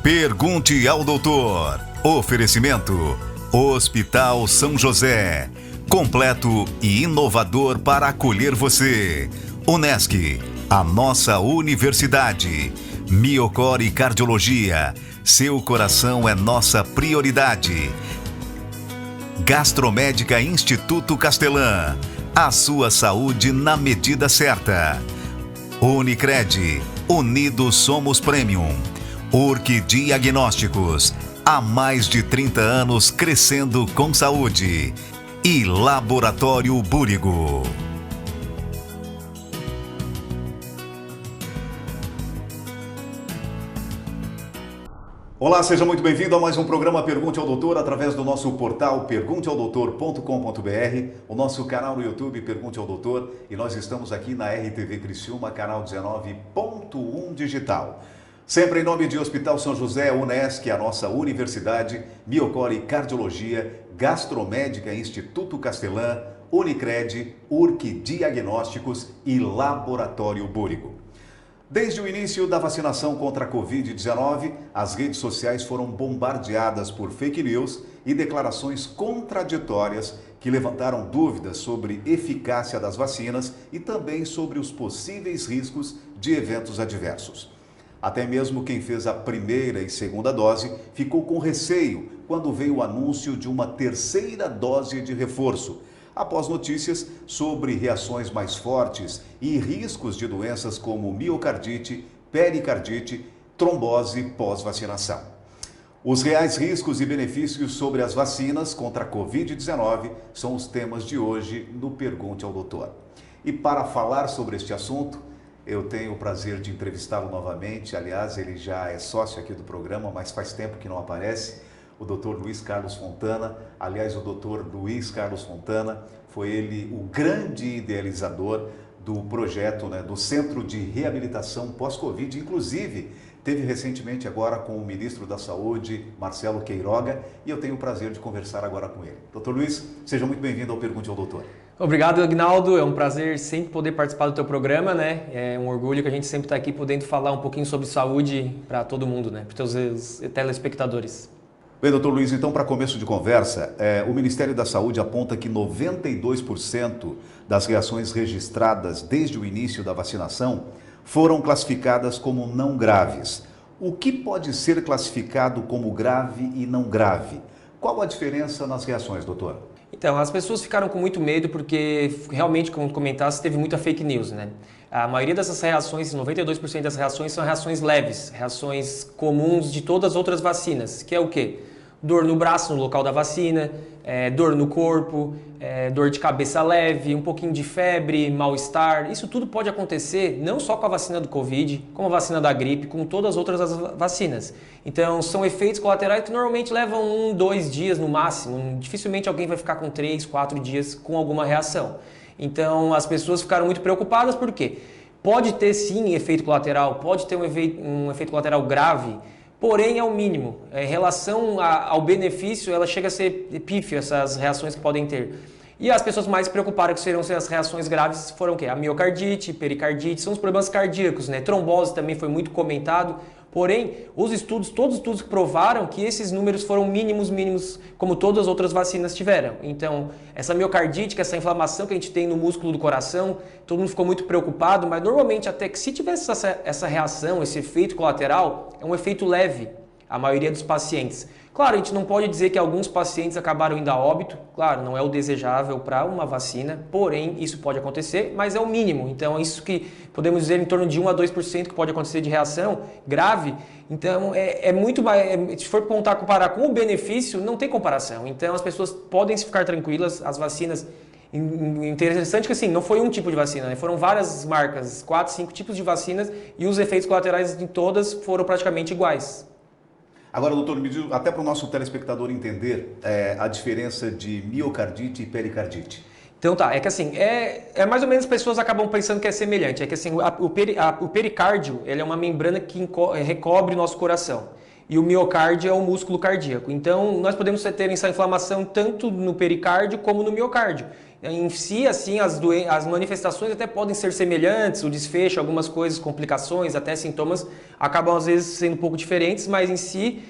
Pergunte ao doutor. Oferecimento: Hospital São José. Completo e inovador para acolher você. Unesc, a nossa universidade. Miocore Cardiologia. Seu coração é nossa prioridade. Gastromédica Instituto Castelã. A sua saúde na medida certa. Unicred. Unidos somos Premium. Urque Diagnósticos. Há mais de 30 anos crescendo com saúde. E Laboratório Búrigo. Olá, seja muito bem-vindo a mais um programa Pergunte ao Doutor através do nosso portal pergunteaodoutor.com.br, o nosso canal no YouTube Pergunte ao Doutor, e nós estamos aqui na RTV Criciúma, canal 19.1 digital. Sempre em nome de Hospital São José, Unesc, a nossa universidade, Miocore Cardiologia, Gastromédica Instituto Castelã, Unicred, Urque Diagnósticos e Laboratório Búrigo. Desde o início da vacinação contra a Covid-19, as redes sociais foram bombardeadas por fake news e declarações contraditórias que levantaram dúvidas sobre eficácia das vacinas e também sobre os possíveis riscos de eventos adversos. Até mesmo quem fez a primeira e segunda dose ficou com receio quando veio o anúncio de uma terceira dose de reforço, após notícias sobre reações mais fortes e riscos de doenças como miocardite, pericardite, trombose pós-vacinação. Os reais riscos e benefícios sobre as vacinas contra a Covid-19 são os temas de hoje no Pergunte ao Doutor. E para falar sobre este assunto, eu tenho o prazer de entrevistá-lo novamente. Aliás, ele já é sócio aqui do programa, mas faz tempo que não aparece. O Dr. Luiz Carlos Fontana. Aliás, o Dr. Luiz Carlos Fontana foi ele o grande idealizador do projeto, do Centro de Reabilitação Pós-Covid. Inclusive, teve recentemente agora com o Ministro da Saúde, Marcelo Queiroga, e eu tenho o prazer de conversar agora com ele. Dr. Luiz, seja muito bem-vindo ao Pergunte ao Doutor. Obrigado, Agnaldo. É um prazer sempre poder participar do teu programa, É um orgulho que a gente sempre está aqui podendo falar um pouquinho sobre saúde para todo mundo, Para os teus telespectadores. Bem, doutor Luiz, então, para começo de conversa, o Ministério da Saúde aponta que 92% das reações registradas desde o início da vacinação foram classificadas como não graves. O que pode ser classificado como grave e não grave? Qual a diferença nas reações, doutor? Então, as pessoas ficaram com muito medo porque, realmente, como comentaste, teve muita fake news, A maioria dessas reações, 92% das reações, são reações leves, reações comuns de todas as outras vacinas, que é o quê? Dor no braço, no local da vacina, dor no corpo, dor de cabeça leve, um pouquinho de febre, mal-estar. Isso tudo pode acontecer não só com a vacina do Covid, como a vacina da gripe, como todas as outras vacinas. Então, são efeitos colaterais que normalmente levam 1, 2 dias no máximo. Dificilmente alguém vai ficar com 3, 4 dias com alguma reação. Então, as pessoas ficaram muito preocupadas porque pode ter sim efeito colateral, pode ter um efeito colateral grave, porém é o mínimo. Em relação ao benefício, ela chega a ser pífia, essas reações que podem ter. E as pessoas mais preocupadas que seriam as reações graves foram o quê? A miocardite, pericardite, são os problemas cardíacos, Trombose também foi muito comentado. Porém, todos os estudos provaram que esses números foram mínimos, como todas as outras vacinas tiveram. Então, essa miocardite, essa inflamação que a gente tem no músculo do coração, todo mundo ficou muito preocupado, mas normalmente até que se tivesse essa reação, esse efeito colateral, é um efeito leve, a maioria dos pacientes. Claro, a gente não pode dizer que alguns pacientes acabaram indo a óbito, claro, não é o desejável para uma vacina, porém isso pode acontecer, mas é o mínimo. Então é isso que podemos dizer em torno de 1 a 2% que pode acontecer de reação grave. Então é muito mais, se for comparar com o benefício, não tem comparação. Então as pessoas podem ficar tranquilas, as vacinas. Interessante que assim, não foi um tipo de vacina, Foram várias marcas, 4, 5 tipos de vacinas e os efeitos colaterais de todas foram praticamente iguais. Agora, doutor, me diz, até para o nosso telespectador entender a diferença de miocardite e pericardite. Então tá, é que assim, mais ou menos as pessoas acabam pensando que é semelhante. É que assim, o pericárdio, ele é uma membrana que recobre o nosso coração. E o miocárdio é o músculo cardíaco. Então, nós podemos ter essa inflamação tanto no pericárdio como no miocárdio. em si, assim, as manifestações até podem ser semelhantes, o desfecho, algumas coisas, complicações, até sintomas acabam às vezes sendo um pouco diferentes, mas em si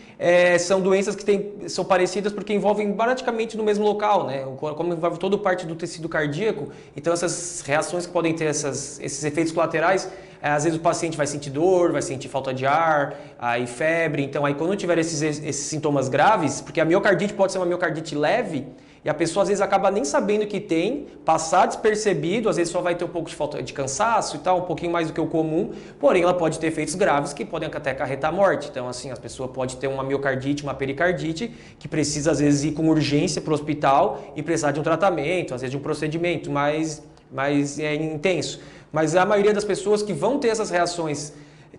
são doenças que são parecidas porque envolvem praticamente no mesmo local, né? Como envolve toda parte do tecido cardíaco, então essas reações que podem ter esses efeitos colaterais, às vezes o paciente vai sentir dor, vai sentir falta de ar, aí febre, então aí quando tiver esses sintomas graves, porque a miocardite pode ser uma miocardite leve, e a pessoa às vezes acaba nem sabendo que tem, passar despercebido, às vezes só vai ter um pouco de falta de cansaço e tal, um pouquinho mais do que o comum, porém ela pode ter efeitos graves que podem até acarretar morte. Então assim, a pessoa pode ter uma miocardite, uma pericardite, que precisa às vezes ir com urgência para o hospital e precisar de um tratamento, às vezes de um procedimento mais intenso. Mas a maioria das pessoas que vão ter essas reações,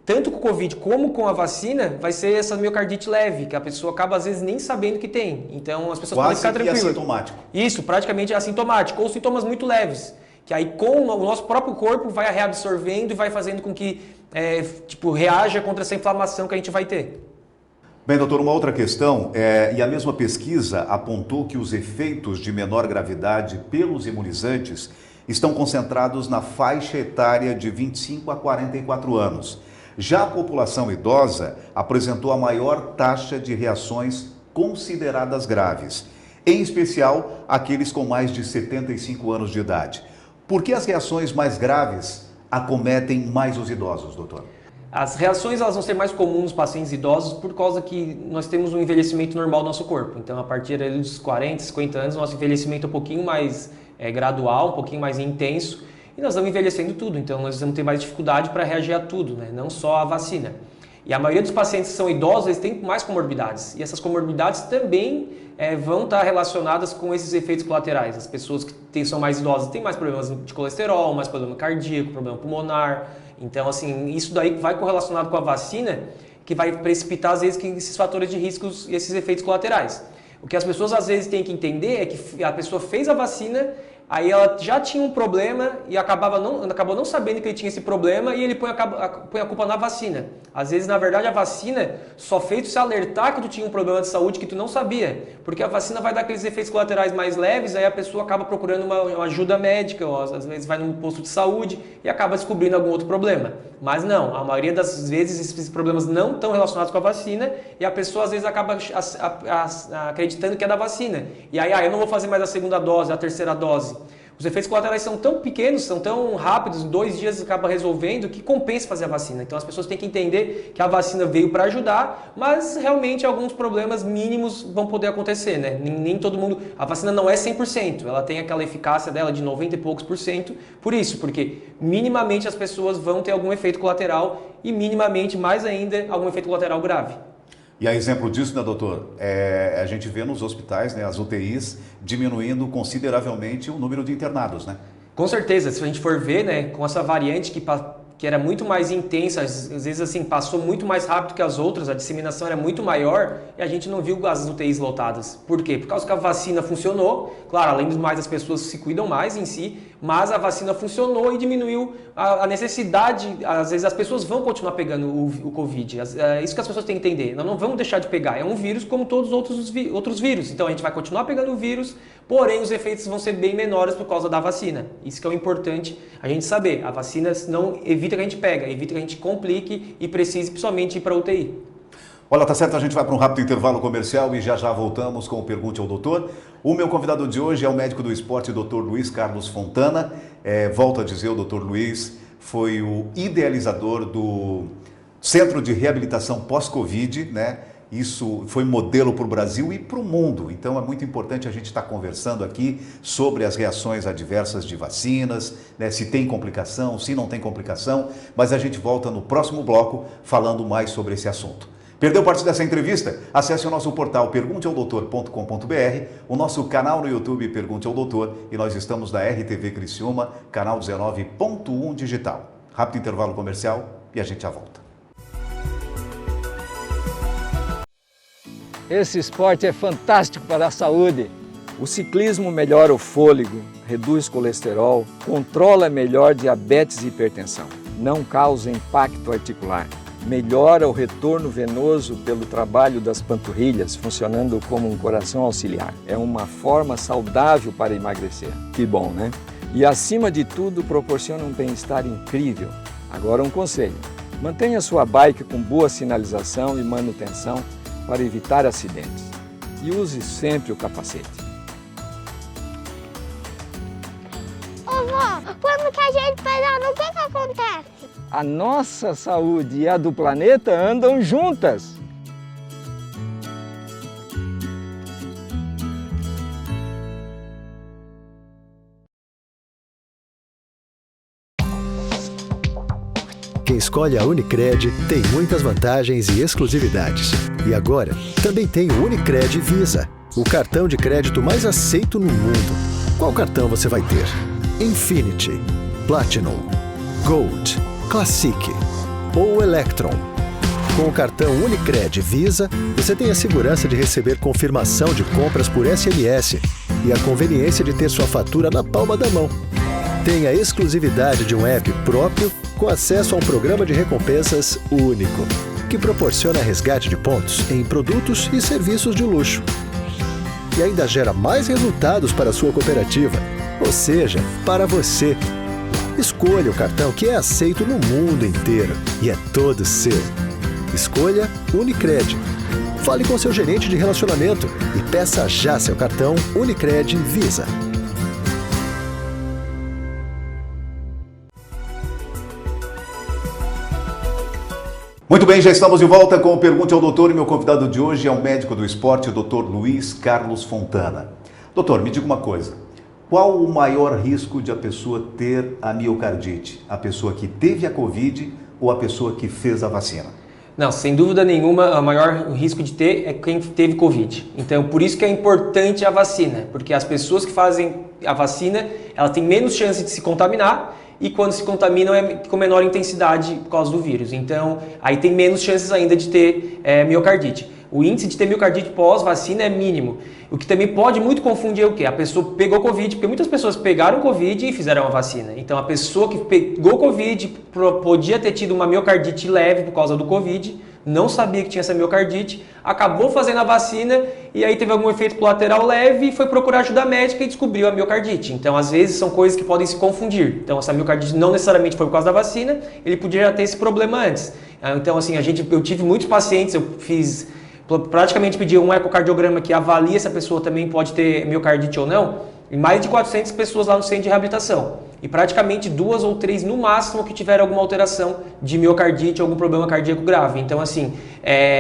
tanto com o Covid como com a vacina, vai ser essa miocardite leve, que a pessoa acaba às vezes nem sabendo que tem. Então as pessoas podem ficar tranquilas. Quase assintomático. Isso, praticamente é assintomático, ou sintomas muito leves, que aí com o nosso próprio corpo vai reabsorvendo e vai fazendo com que reaja contra essa inflamação que a gente vai ter. Bem, doutor, uma outra questão, e a mesma pesquisa apontou que os efeitos de menor gravidade pelos imunizantes estão concentrados na faixa etária de 25 a 44 anos. Já a população idosa apresentou a maior taxa de reações consideradas graves, em especial aqueles com mais de 75 anos de idade. Por que as reações mais graves acometem mais os idosos, doutor? As reações elas vão ser mais comuns nos pacientes idosos por causa que nós temos um envelhecimento normal do nosso corpo. Então, a partir dos 40, 50 anos, nosso envelhecimento é um pouquinho mais gradual, um pouquinho mais intenso, e nós vamos envelhecendo tudo, então nós vamos ter mais dificuldade para reagir a tudo, né? Não só a vacina. E a maioria dos pacientes que são idosos, eles têm mais comorbidades, e essas comorbidades também vão estar relacionadas com esses efeitos colaterais. As pessoas que são mais idosas têm mais problemas de colesterol, mais problema cardíaco, problema pulmonar. Então, assim, isso daí vai correlacionado com a vacina, que vai precipitar, às vezes, esses fatores de riscos e esses efeitos colaterais. O que as pessoas, às vezes, têm que entender é que a pessoa fez a vacina, aí ela já tinha um problema e acabou não sabendo que ele tinha esse problema e ele põe a culpa na vacina. Às vezes, na verdade, a vacina só fez tu se alertar que tu tinha um problema de saúde que tu não sabia. Porque a vacina vai dar aqueles efeitos colaterais mais leves, aí a pessoa acaba procurando uma ajuda médica, ou às vezes vai num posto de saúde e acaba descobrindo algum outro problema. Mas não, a maioria das vezes esses problemas não estão relacionados com a vacina e a pessoa às vezes acaba acreditando que é da vacina. E aí, eu não vou fazer mais a segunda dose, a terceira dose. Os efeitos colaterais são tão pequenos, são tão rápidos, em 2 dias acaba resolvendo, que compensa fazer a vacina. Então as pessoas têm que entender que a vacina veio para ajudar, mas realmente alguns problemas mínimos vão poder acontecer, né? Nem todo mundo... A vacina não é 100%, ela tem aquela eficácia dela de 90 e poucos %, por isso, porque minimamente as pessoas vão ter algum efeito colateral e minimamente, mais ainda, algum efeito colateral grave. E a exemplo disso, né, doutor, a gente vê nos hospitais, né, as UTIs, diminuindo consideravelmente o número de internados, né? Com certeza, se a gente for ver, né, com essa variante que era muito mais intensa, às vezes assim, passou muito mais rápido que as outras, a disseminação era muito maior e a gente não viu as UTIs lotadas. Por quê? Por causa que a vacina funcionou, claro, além do mais as pessoas se cuidam mais em si, mas a vacina funcionou e diminuiu a necessidade, às vezes as pessoas vão continuar pegando o Covid, é isso que as pessoas têm que entender, nós não vamos deixar de pegar, é um vírus como todos os outros vírus, então a gente vai continuar pegando o vírus, porém os efeitos vão ser bem menores por causa da vacina, isso que é o importante a gente saber, a vacina não evita que a gente pega, evita que a gente complique e precise principalmente ir para a UTI. Olha, tá certo, a gente vai para um rápido intervalo comercial e já voltamos com o Pergunte ao Doutor. O meu convidado de hoje é o médico do esporte, Dr. Luiz Carlos Fontana. Volto a dizer, o Dr. Luiz foi o idealizador do Centro de Reabilitação Pós-Covid, né? Isso foi modelo para o Brasil e para o mundo. Então é muito importante a gente estar conversando aqui sobre as reações adversas de vacinas, né? Se tem complicação, se não tem complicação, mas a gente volta no próximo bloco falando mais sobre esse assunto. Perdeu parte dessa entrevista? Acesse o nosso portal pergunteaodoutor.com.br, o nosso canal no YouTube Pergunte ao Doutor e nós estamos na RTV Criciúma, canal 19.1 digital. Rápido intervalo comercial e a gente já volta. Esse esporte é fantástico para a saúde. O ciclismo melhora o fôlego, reduz colesterol, controla melhor diabetes e hipertensão, não causa impacto articular. melhora o retorno venoso pelo trabalho das panturrilhas, funcionando como um coração auxiliar. É uma forma saudável para emagrecer. Que bom, né? E acima de tudo, proporciona um bem-estar incrível. Agora um conselho: mantenha sua bike com boa sinalização e manutenção para evitar acidentes. E use sempre o capacete. Ô vó, quando que a gente pedala, o que que acontece? A nossa saúde e a do planeta andam juntas. Quem escolhe a Unicred tem muitas vantagens e exclusividades. E agora, também tem o Unicred Visa, o cartão de crédito mais aceito no mundo. Qual cartão você vai ter? Infinity, Platinum, Gold, Classic ou Electron. Com o cartão Unicred Visa, você tem a segurança de receber confirmação de compras por SMS e a conveniência de ter sua fatura na palma da mão. Tem a exclusividade de um app próprio com acesso a um programa de recompensas único, que proporciona resgate de pontos em produtos e serviços de luxo. E ainda gera mais resultados para a sua cooperativa, ou seja, para você. Escolha o cartão que é aceito no mundo inteiro e é todo seu. Escolha Unicred. Fale com seu gerente de relacionamento e peça já seu cartão Unicred Visa. Muito bem, já estamos de volta com o Pergunte ao Doutor e meu convidado de hoje é o médico do esporte, o Dr. Luiz Carlos Fontana. Doutor, me diga uma coisa. Qual o maior risco de a pessoa ter a miocardite? A pessoa que teve a Covid ou a pessoa que fez a vacina? Não, sem dúvida nenhuma, o maior risco de ter é quem teve Covid. Então, por isso que é importante a vacina, porque as pessoas que fazem a vacina, ela tem menos chance de se contaminar e quando se contaminam é com menor intensidade por causa do vírus. Então, aí tem menos chances ainda de ter miocardite. O índice de ter miocardite pós-vacina é mínimo. O que também pode muito confundir é o quê? A pessoa pegou Covid, porque muitas pessoas pegaram Covid e fizeram a vacina. Então, a pessoa que pegou Covid podia ter tido uma miocardite leve por causa do Covid, não sabia que tinha essa miocardite, acabou fazendo a vacina e aí teve algum efeito colateral leve e foi procurar ajuda médica e descobriu a miocardite. Então, às vezes, são coisas que podem se confundir. Então, essa miocardite não necessariamente foi por causa da vacina, ele podia já ter esse problema antes. Então, assim, eu tive muitos pacientes, praticamente pedi um ecocardiograma que avalia se a pessoa também pode ter miocardite ou não, e mais de 400 pessoas lá no centro de reabilitação. E praticamente 2 ou 3 no máximo que tiveram alguma alteração de miocardite ou algum problema cardíaco grave. Então, assim,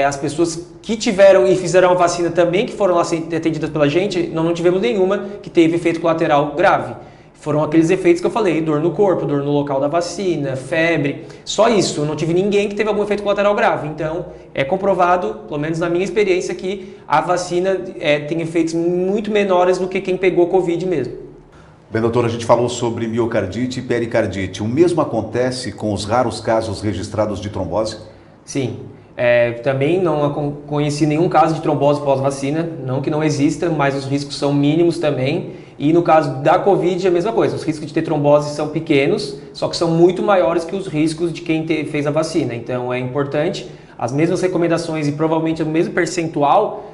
as pessoas que tiveram e fizeram a vacina também, que foram lá atendidas pela gente, não tivemos nenhuma que teve efeito colateral grave. Foram aqueles efeitos que eu falei, dor no corpo, dor no local da vacina, febre, só isso. Eu não tive ninguém que teve algum efeito colateral grave. Então, é comprovado, pelo menos na minha experiência, que a vacina tem efeitos muito menores do que quem pegou Covid mesmo. Bem, doutor, a gente falou sobre miocardite e pericardite. O mesmo acontece com os raros casos registrados de trombose? Sim. Também não conheci nenhum caso de trombose pós-vacina, não que não exista, mas os riscos são mínimos também. E no caso da Covid é a mesma coisa, os riscos de ter trombose são pequenos, só que são muito maiores que os riscos de quem fez a vacina. Então é importante, as mesmas recomendações e provavelmente o mesmo percentual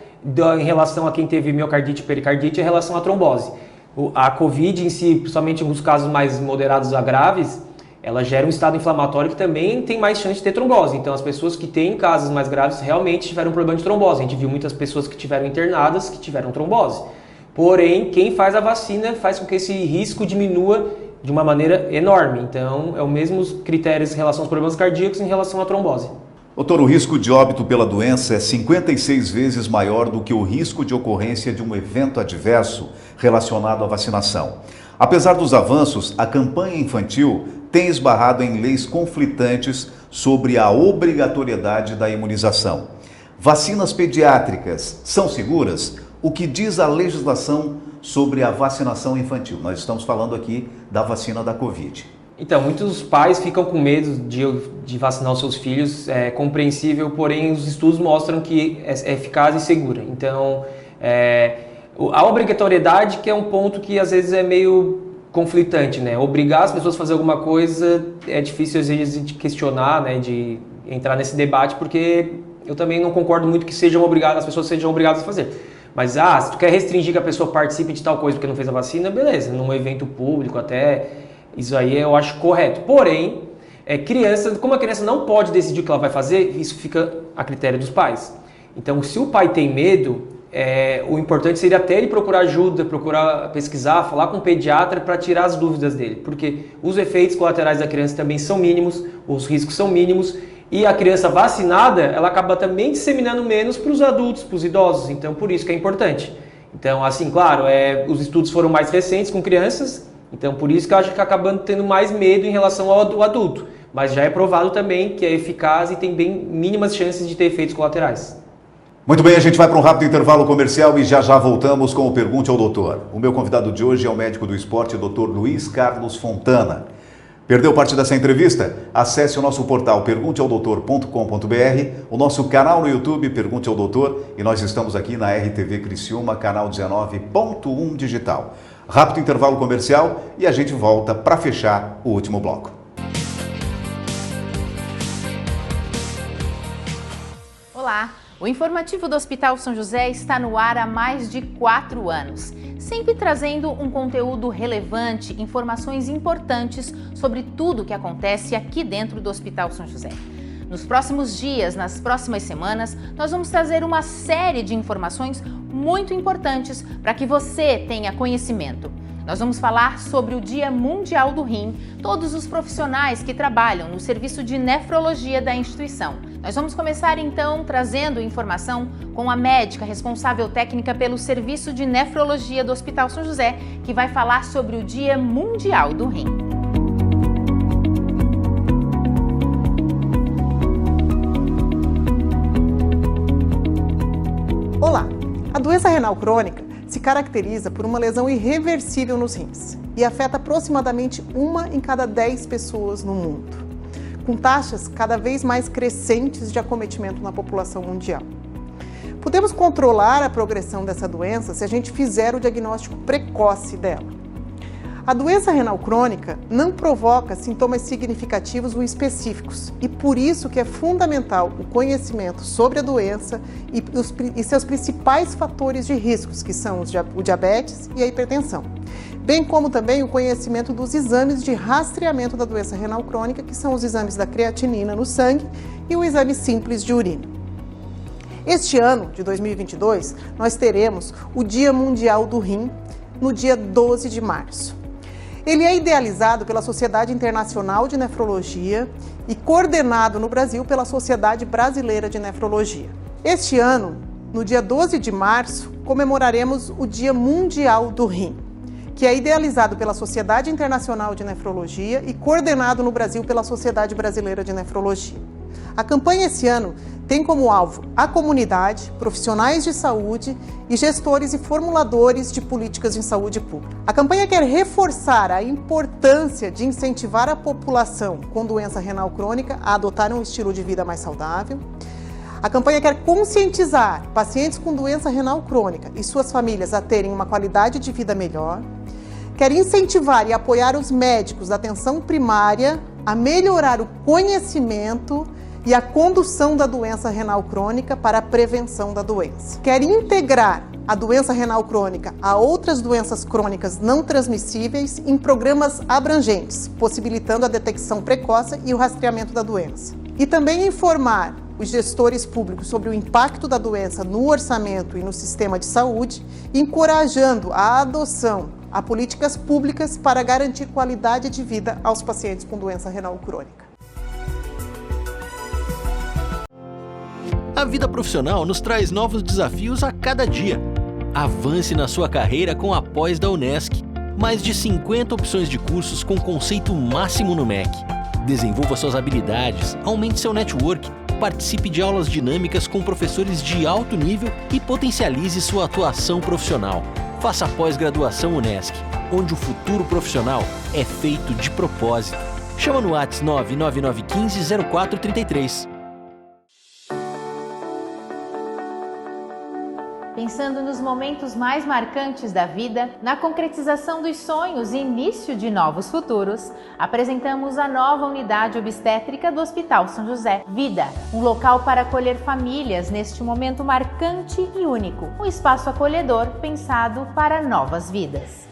em relação a quem teve miocardite e pericardite em relação à trombose. A Covid em si, principalmente em alguns casos mais moderados a graves, ela gera um estado inflamatório que também tem mais chance de ter trombose. Então, as pessoas que têm casos mais graves realmente tiveram um problema de trombose. A gente viu muitas pessoas que tiveram internadas que tiveram trombose. Porém, quem faz a vacina faz com que esse risco diminua de uma maneira enorme. Então, é o mesmo critérios em relação aos problemas cardíacos em relação à trombose. Doutor, o risco de óbito pela doença é 56 vezes maior do que o risco de ocorrência de um evento adverso relacionado à vacinação. Apesar dos avanços, a campanha infantil tem esbarrado em leis conflitantes sobre a obrigatoriedade da imunização. Vacinas pediátricas são seguras? O que diz a legislação sobre a vacinação infantil? Nós estamos falando aqui da vacina da Covid. Então, muitos pais ficam com medo de vacinar os seus filhos, é compreensível, porém os estudos mostram que é eficaz e segura. Então, a obrigatoriedade que é um ponto que às vezes é meio conflitante, né? Obrigar as pessoas a fazer alguma coisa é difícil às vezes de questionar, né? entrar nesse debate, porque eu também não concordo muito que as pessoas sejam obrigadas a fazer. Mas, se tu quer restringir que a pessoa participe de tal coisa porque não fez a vacina, beleza, num evento público até, isso aí eu acho correto. Porém, como a criança não pode decidir o que ela vai fazer, isso fica a critério dos pais. Então, se o pai tem medo, o importante seria até ele procurar ajuda, procurar pesquisar, falar com um pediatra para tirar as dúvidas dele. Porque os efeitos colaterais da criança também são mínimos, os riscos são mínimos, e a criança vacinada, ela acaba também disseminando menos para os adultos, para os idosos. Então, por isso que é importante. Então, assim, claro, os estudos foram mais recentes com crianças, então por isso que eu acho que acabando tendo mais medo em relação ao adulto. Mas já é provado também que é eficaz e tem bem mínimas chances de ter efeitos colaterais. Muito bem, a gente vai para um rápido intervalo comercial e já voltamos com o Pergunte ao Doutor. O meu convidado de hoje é o médico do esporte, Dr. Luiz Carlos Fontana. Perdeu parte dessa entrevista? Acesse o nosso portal pergunteaodoutor.com.br, o nosso canal no YouTube Pergunte ao Doutor, e nós estamos aqui na RTV Criciúma, canal 19.1 digital. Rápido intervalo comercial e a gente volta para fechar o último bloco. Olá! O informativo do Hospital São José está no ar há mais de 4 anos, sempre trazendo um conteúdo relevante, informações importantes sobre tudo o que acontece aqui dentro do Hospital São José. Nos próximos dias, nas próximas semanas, nós vamos trazer uma série de informações muito importantes para que você tenha conhecimento. Nós vamos falar sobre o Dia Mundial do Rim, todos os profissionais que trabalham no serviço de nefrologia da instituição. Nós vamos começar então trazendo informação com a médica responsável técnica pelo serviço de nefrologia do Hospital São José, que vai falar sobre o Dia Mundial do Rim. Olá! A doença renal crônica se caracteriza por uma lesão irreversível nos rins e afeta aproximadamente 1 em cada 10 pessoas no mundo, com taxas cada vez mais crescentes de acometimento na população mundial. Podemos controlar a progressão dessa doença se a gente fizer o diagnóstico precoce dela. A doença renal crônica não provoca sintomas significativos ou específicos e por isso que é fundamental o conhecimento sobre a doença e seus principais fatores de riscos, que são o diabetes e a hipertensão, bem como também o conhecimento dos exames de rastreamento da doença renal crônica, que são os exames da creatinina no sangue e o exame simples de urina. Este ano, de 2022, nós teremos o Dia Mundial do Rim, no dia 12 de março. Ele é idealizado pela Sociedade Internacional de Nefrologia e coordenado no Brasil pela Sociedade Brasileira de Nefrologia. Este ano, no dia 12 de março, comemoraremos o Dia Mundial do Rim, que é idealizado pela Sociedade Internacional de Nefrologia e coordenado no Brasil pela Sociedade Brasileira de Nefrologia. A campanha esse ano tem como alvo a comunidade, profissionais de saúde e gestores e formuladores de políticas em saúde pública. A campanha quer reforçar a importância de incentivar a população com doença renal crônica a adotar um estilo de vida mais saudável. A campanha quer conscientizar pacientes com doença renal crônica e suas famílias a terem uma qualidade de vida melhor. Quer incentivar e apoiar os médicos da atenção primária a melhorar o conhecimento e a condução da doença renal crônica para a prevenção da doença. Quer integrar a doença renal crônica a outras doenças crônicas não transmissíveis em programas abrangentes, possibilitando a detecção precoce e o rastreamento da doença. E também informar os gestores públicos sobre o impacto da doença no orçamento e no sistema de saúde, encorajando a adoção a políticas públicas para garantir qualidade de vida aos pacientes com doença renal crônica. A vida profissional nos traz novos desafios a cada dia. Avance na sua carreira com a pós da Unesc. Mais de 50 opções de cursos com conceito máximo no MEC. Desenvolva suas habilidades, aumente seu network, participe de aulas dinâmicas com professores de alto nível e potencialize sua atuação profissional. Faça a pós-graduação Unesc, onde o futuro profissional é feito de propósito. Chama no WhatsApp 99915 0433. Pensando nos momentos mais marcantes da vida, na concretização dos sonhos e início de novos futuros, apresentamos a nova unidade obstétrica do Hospital São José. Vida, um local para acolher famílias neste momento marcante e único. Um espaço acolhedor pensado para novas vidas.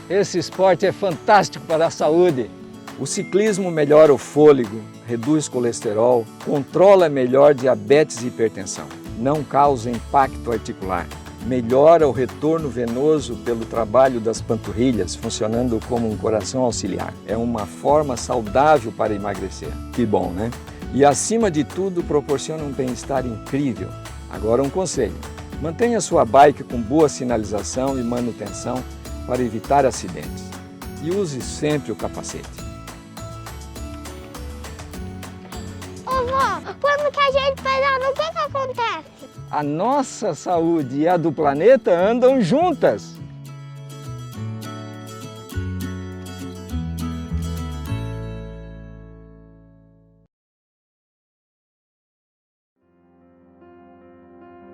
Esse esporte é fantástico para a saúde. O ciclismo melhora o fôlego, reduz colesterol, controla melhor diabetes e hipertensão, não causa impacto articular, melhora o retorno venoso pelo trabalho das panturrilhas, funcionando como um coração auxiliar. É uma forma saudável para emagrecer. Que bom, né? E acima de tudo, proporciona um bem-estar incrível. Agora um conselho: mantenha sua bike com boa sinalização e manutenção para evitar acidentes. E use sempre o capacete. Ô vó, quando que a gente pedala, o que acontece? A nossa saúde e a do planeta andam juntas.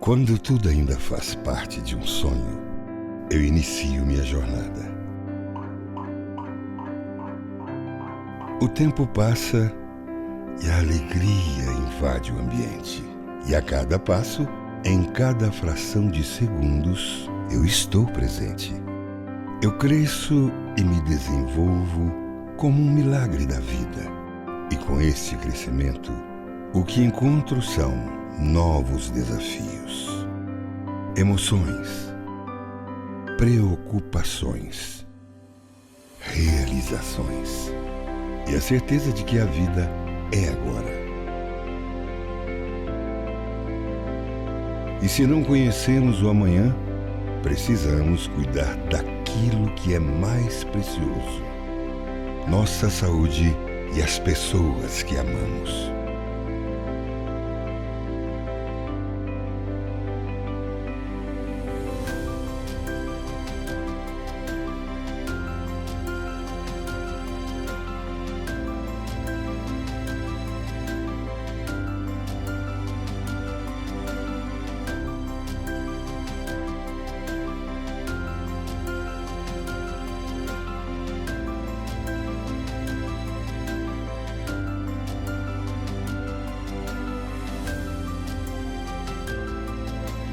Quando tudo ainda faz parte de um sonho, eu inicio minha jornada. O tempo passa e a alegria invade o ambiente. E a cada passo, em cada fração de segundos, eu estou presente. Eu cresço e me desenvolvo como um milagre da vida. E com esse crescimento, o que encontro são novos desafios, emoções, preocupações, realizações e a certeza de que a vida é agora. E se não conhecemos o amanhã, precisamos cuidar daquilo que é mais precioso: nossa saúde e as pessoas que amamos.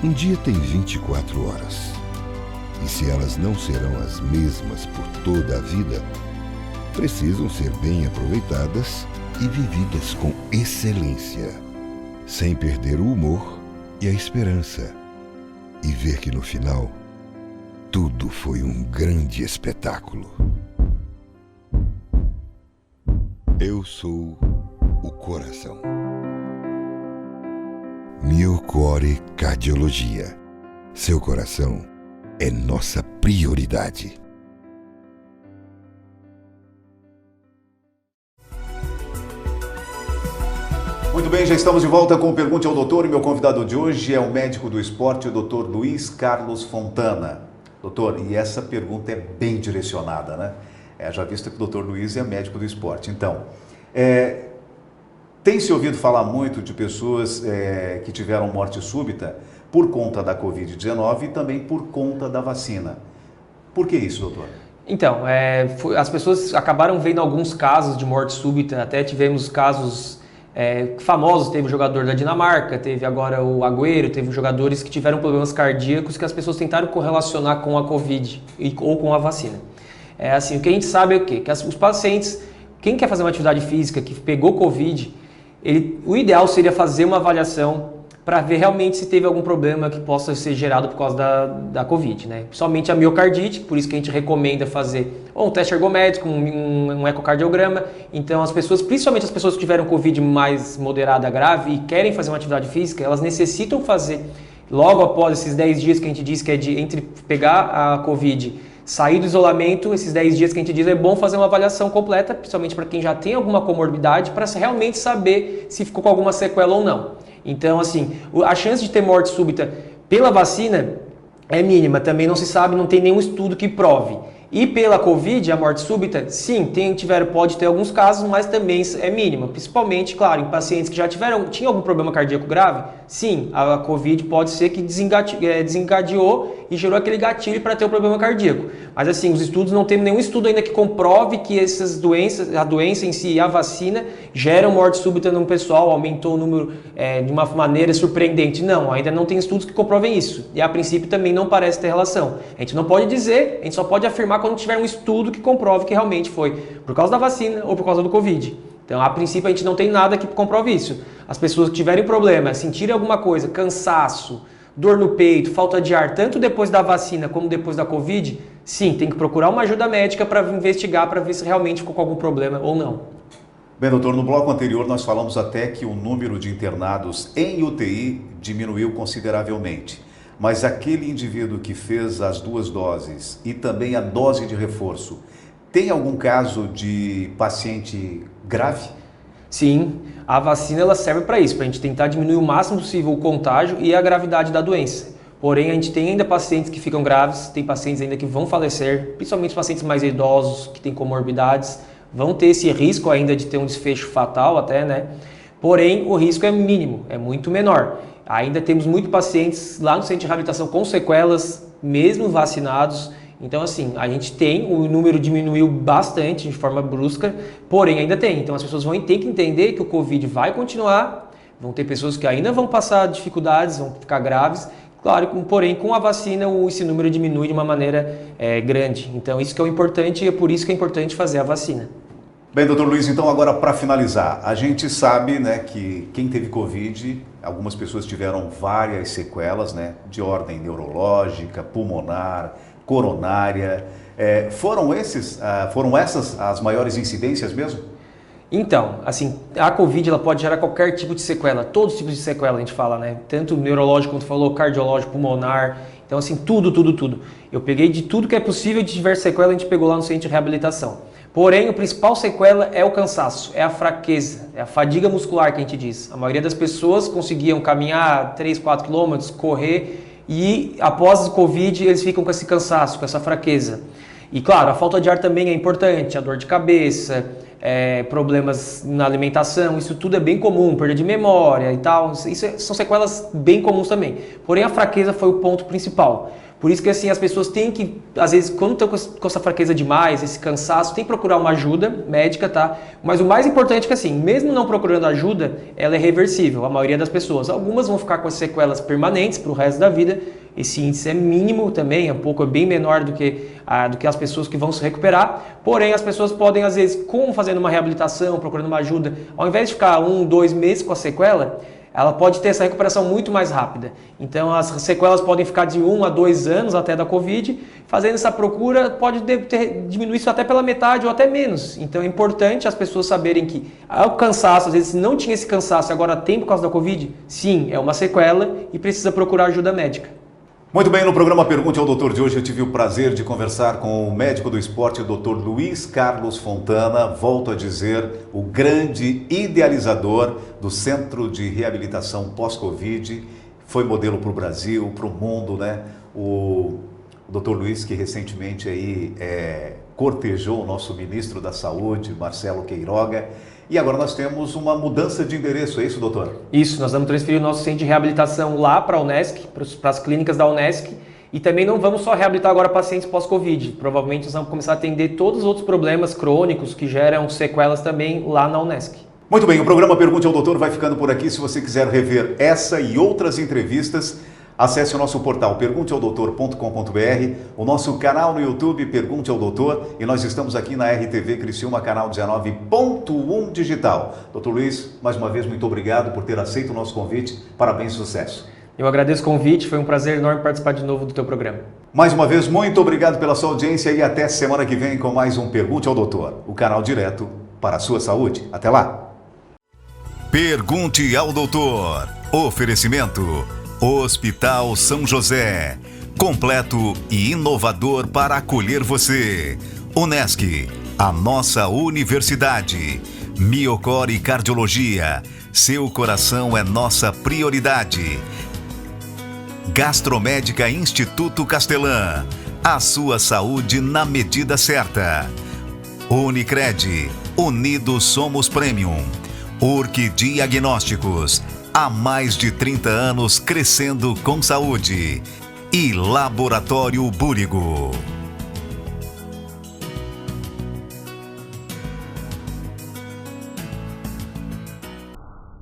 Um dia tem 24 horas. E se elas não serão as mesmas por toda a vida, precisam ser bem aproveitadas e vividas com excelência, sem perder o humor e a esperança, e ver que no final, tudo foi um grande espetáculo. Eu sou o coração. Miocore Cardiologia. Seu coração é nossa prioridade. Muito bem, já estamos de volta com o Pergunte ao Doutor e meu convidado de hoje é o médico do esporte, o Dr. Luiz Carlos Fontana. Doutor, e essa pergunta é bem direcionada, né? Já visto que o Dr. Luiz é médico do esporte. Então, tem se ouvido falar muito de pessoas que tiveram morte súbita por conta da Covid-19 e também por conta da vacina. Por que isso, doutor? Então, as pessoas acabaram vendo alguns casos de morte súbita, até tivemos casos famosos, teve o jogador da Dinamarca, teve agora o Agüero, teve jogadores que tiveram problemas cardíacos que as pessoas tentaram correlacionar com a Covid ou com a vacina. Assim, o que a gente sabe é o quê? Que os pacientes, quem quer fazer uma atividade física que pegou Covid, o ideal seria fazer uma avaliação para ver realmente se teve algum problema que possa ser gerado por causa da Covid, né? Principalmente a miocardite, por isso que a gente recomenda fazer um teste ergométrico, um ecocardiograma. Então as pessoas, principalmente as pessoas que tiveram Covid mais moderada, grave e querem fazer uma atividade física, elas necessitam fazer logo após esses 10 dias que a gente diz que é entre pegar a Covid, sair do isolamento, esses 10 dias que a gente diz, é bom fazer uma avaliação completa, principalmente para quem já tem alguma comorbidade, para realmente saber se ficou com alguma sequela ou não. Então, assim, a chance de ter morte súbita pela vacina é mínima, também não se sabe, não tem nenhum estudo que prove. E pela Covid, a morte súbita, sim, pode ter alguns casos, mas também é mínima. Principalmente, claro, em pacientes que já tinham algum problema cardíaco grave, sim, a Covid pode ser que desencadeou e gerou aquele gatilho para ter o problema cardíaco. Mas assim, os estudos, não tem nenhum estudo ainda que comprove que essas doenças, a doença em si e a vacina geram morte súbita no pessoal, aumentou o número de uma maneira surpreendente. Não, ainda não tem estudos que comprovem isso. E a princípio também não parece ter relação. A gente não pode dizer, a gente só pode afirmar quando tiver um estudo que comprove que realmente foi por causa da vacina ou por causa do Covid. Então, a princípio, a gente não tem nada que comprove isso. As pessoas que tiverem problema, sentirem alguma coisa, cansaço, dor no peito, falta de ar, tanto depois da vacina como depois da Covid, sim, tem que procurar uma ajuda médica para investigar, para ver se realmente ficou com algum problema ou não. Bem, doutor, no bloco anterior nós falamos até que o número de internados em UTI diminuiu consideravelmente. Mas aquele indivíduo que fez as 2 doses e também a dose de reforço, tem algum caso de paciente grave? Sim, a vacina ela serve para isso, para a gente tentar diminuir o máximo possível o contágio e a gravidade da doença. Porém, a gente tem ainda pacientes que ficam graves, tem pacientes ainda que vão falecer, principalmente os pacientes mais idosos, que têm comorbidades, vão ter esse risco ainda de ter um desfecho fatal até, né? Porém, o risco é mínimo, é muito menor. Ainda temos muitos pacientes lá no centro de reabilitação com sequelas, mesmo vacinados. Então, assim, a gente o número diminuiu bastante de forma brusca, porém ainda tem. Então, as pessoas vão ter que entender que o Covid vai continuar, vão ter pessoas que ainda vão passar dificuldades, vão ficar graves. Claro, porém, com a vacina, esse número diminui de uma maneira grande. Então, isso que é o importante e é por isso que é importante fazer a vacina. Bem, doutor Luiz, então agora para finalizar, a gente sabe, né, que quem teve Covid, algumas pessoas tiveram várias sequelas, né, de ordem neurológica, pulmonar, coronária. Foram essas as maiores incidências mesmo? Então, assim, a Covid ela pode gerar qualquer tipo de sequela, todos os tipos de sequela a gente fala, né? Tanto neurológico, como tu falou, cardiológico, pulmonar, então assim, tudo. Eu peguei de tudo que é possível de diversas sequelas, a gente pegou lá no centro de reabilitação. Porém, o principal sequela é o cansaço, é a fraqueza, é a fadiga muscular que a gente diz. A maioria das pessoas conseguiam caminhar 3, 4 quilômetros, correr e após o Covid eles ficam com esse cansaço, com essa fraqueza. E claro, a falta de ar também é importante, a dor de cabeça, problemas na alimentação, isso tudo é bem comum, perda de memória e tal, são sequelas bem comuns também. Porém, a fraqueza foi o ponto principal. Por isso que assim, as pessoas têm que, às vezes, quando estão com essa fraqueza demais, esse cansaço, tem que procurar uma ajuda médica, tá? Mas o mais importante é que assim, mesmo não procurando ajuda, ela é reversível, a maioria das pessoas. Algumas vão ficar com as sequelas permanentes para o resto da vida, esse índice é mínimo também, é bem menor do que as pessoas que vão se recuperar. Porém, as pessoas podem, às vezes, fazendo uma reabilitação, procurando uma ajuda, ao invés de ficar 1, 2 meses com a sequela, ela pode ter essa recuperação muito mais rápida. Então, as sequelas podem ficar de 1 a 2 anos até da Covid. Fazendo essa procura, pode diminuir isso até pela metade ou até menos. Então, é importante as pessoas saberem que o cansaço, às vezes não tinha esse cansaço, agora tem por causa da Covid, sim, é uma sequela e precisa procurar ajuda médica. Muito bem, no programa Pergunte ao Doutor de hoje eu tive o prazer de conversar com o médico do esporte, o Dr. Luiz Carlos Fontana, volto a dizer, o grande idealizador do Centro de Reabilitação Pós-Covid, foi modelo para o Brasil, para o mundo, né? O Dr. Luiz, que recentemente aí cortejou o nosso ministro da Saúde, Marcelo Queiroga. E agora nós temos uma mudança de endereço, é isso, doutor? Isso, nós vamos transferir o nosso centro de reabilitação lá para a Unesc, para as clínicas da Unesc. E também não vamos só reabilitar agora pacientes pós-Covid. Provavelmente nós vamos começar a atender todos os outros problemas crônicos que geram sequelas também lá na Unesc. Muito bem, o programa Pergunte ao Doutor vai ficando por aqui. Se você quiser rever essa e outras entrevistas, acesse o nosso portal pergunteaodoutor.com.br, o nosso canal no YouTube Pergunte ao Doutor, e nós estamos aqui na RTV Criciúma, canal 19.1 digital. Doutor Luiz, mais uma vez, muito obrigado por ter aceito o nosso convite. Parabéns e sucesso. Eu agradeço o convite, foi um prazer enorme participar de novo do teu programa. Mais uma vez, muito obrigado pela sua audiência e até semana que vem com mais um Pergunte ao Doutor, o canal direto para a sua saúde. Até lá! Pergunte ao Doutor. Oferecimento Hospital São José, completo e inovador para acolher você. Unesc, a nossa universidade. Miocore Cardiologia, seu coração é nossa prioridade. Gastromédica Instituto Castelã, A sua saúde na medida certa. Unicred, unidos somos Premium. Urque Diagnósticos, há mais de 30 anos crescendo com saúde. E Laboratório Búrigo.